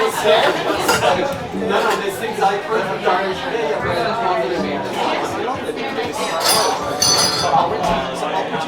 No, there's things like I'll produce some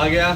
आ गया।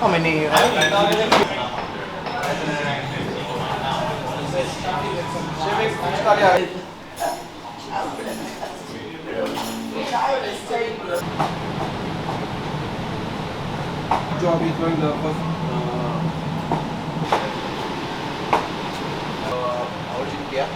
How many? Job is going the first. Origin क्या?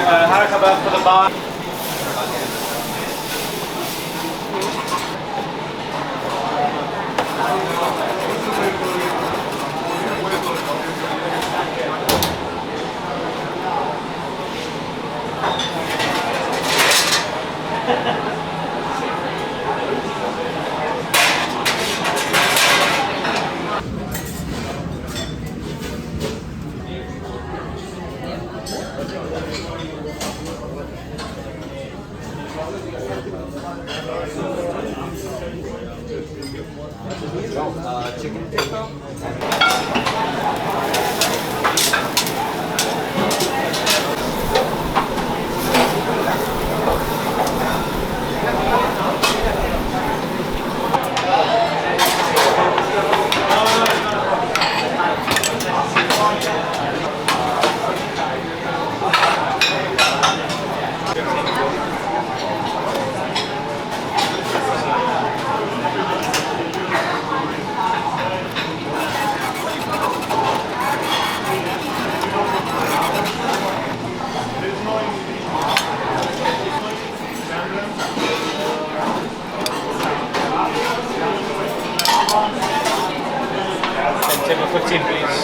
Hara Kebab for the bar.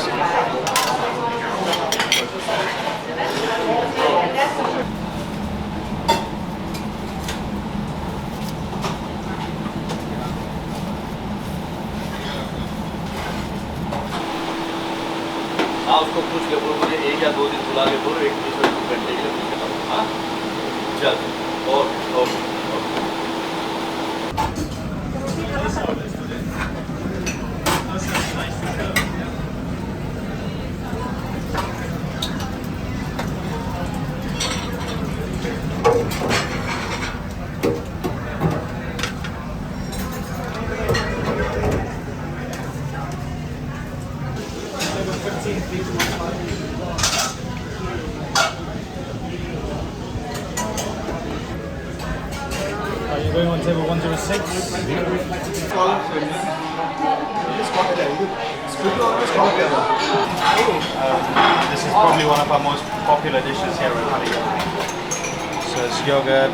हाँ उसको पूछ के बोलो मुझे 1 या 2 दिन बुला के बोलो 1 घंटे के लिए पूछ के बोलो हाँ चल okay Are you going on table 106? This is probably one of our most popular dishes here at Pahli Hill. So it's yogurt.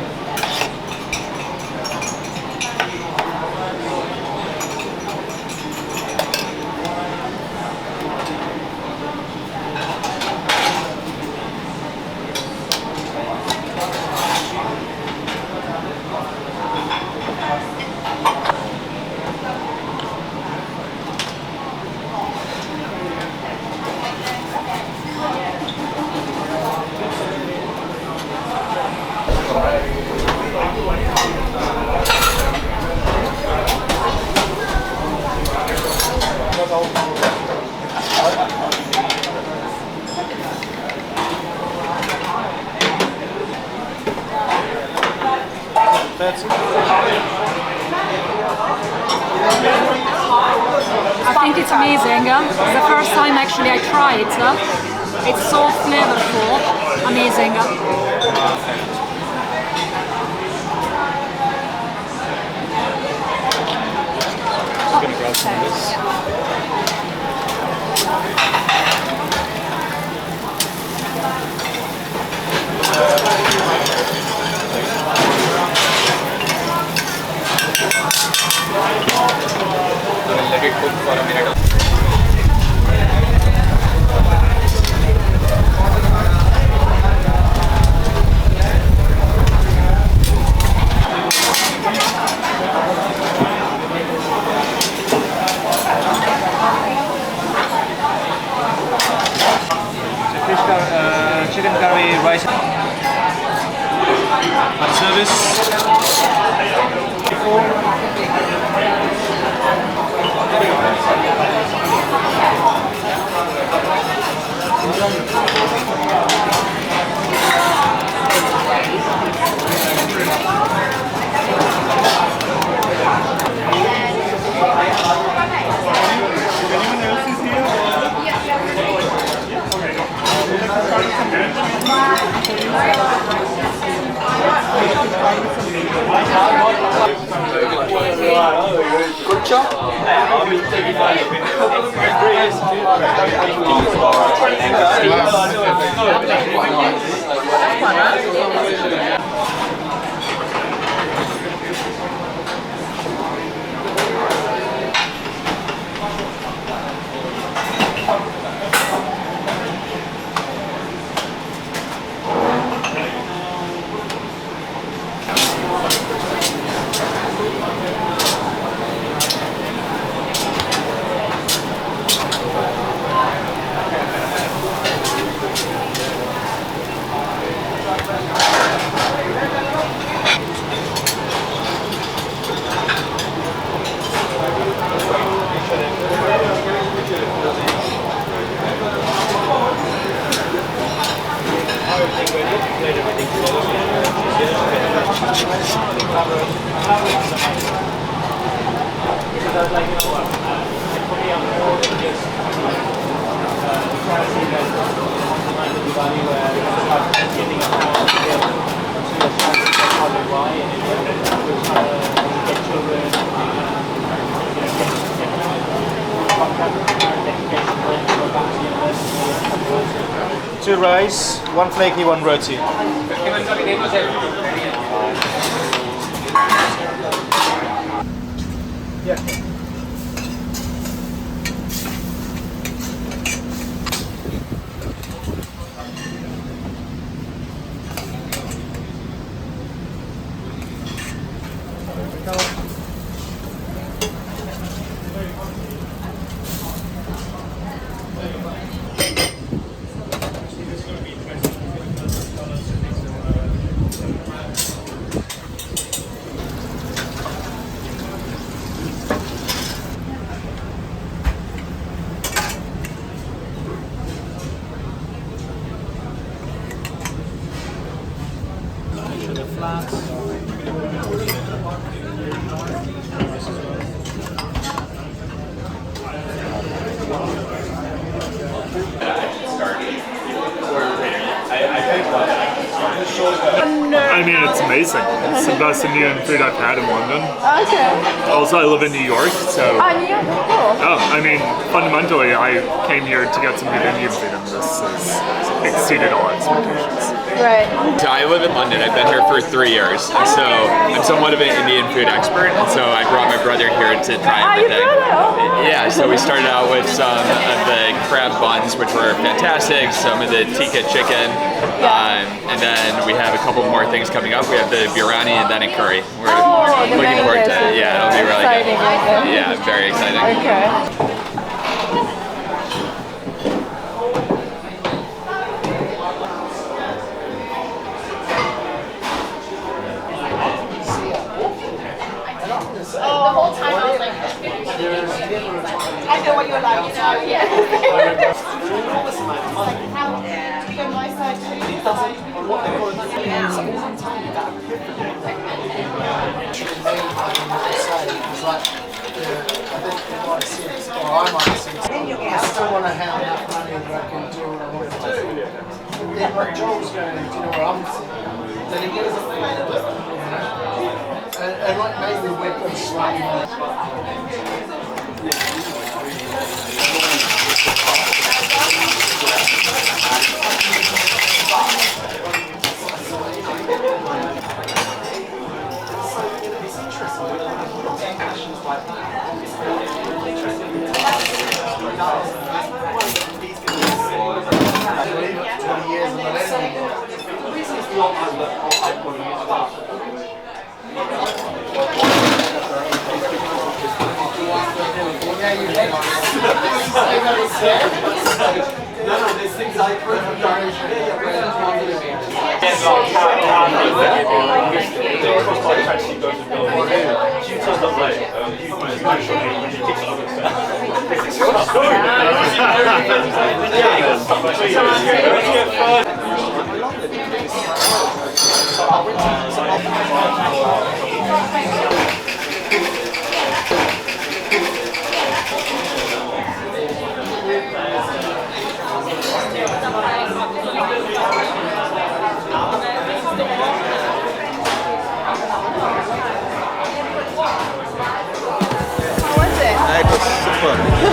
I think it's amazing. It's the first time actually I tried it. It's so flavorful, amazing. I'm going to grab some of this. let it cook for a minute. Chicken curry rice at service. Kulcha? Two rice, one flaky, one roti. Yeah. I mean, it's amazing. It's the best Indian food I've had in London. Okay. Also, I live in New York, so... Oh, New York, cool. Oh, I mean, fundamentally, I came here to get some good Indian food, and this has exceeded all expectations. Right. So I live in London. I've been here for 3 years, so I'm somewhat of an Indian food expert. And so I brought my brother here to try everything. Yeah, so we started out with some of the crab buns, which were fantastic. Some of the tikka chicken, and then we have a couple more things coming up. We have the biryani and then a curry. We're looking forward to it. Yeah, it'll be really good. Yeah, very exciting. Okay. The whole time I was like, I know what you're like, you know, yeah. Do you go my side I still want to have enough money that I can do what I want to do. Then what Joel's going to do where I'm sitting, then he gives a and like maybe weapons slightly.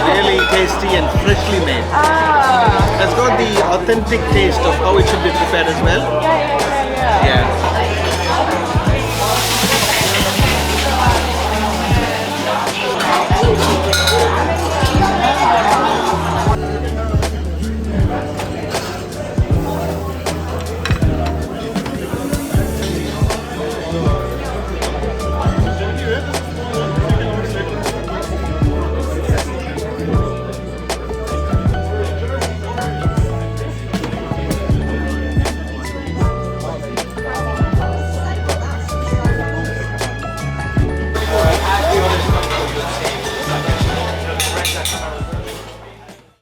Really tasty and freshly made. It's got the authentic taste of how it should be prepared as well. Yeah. Yeah.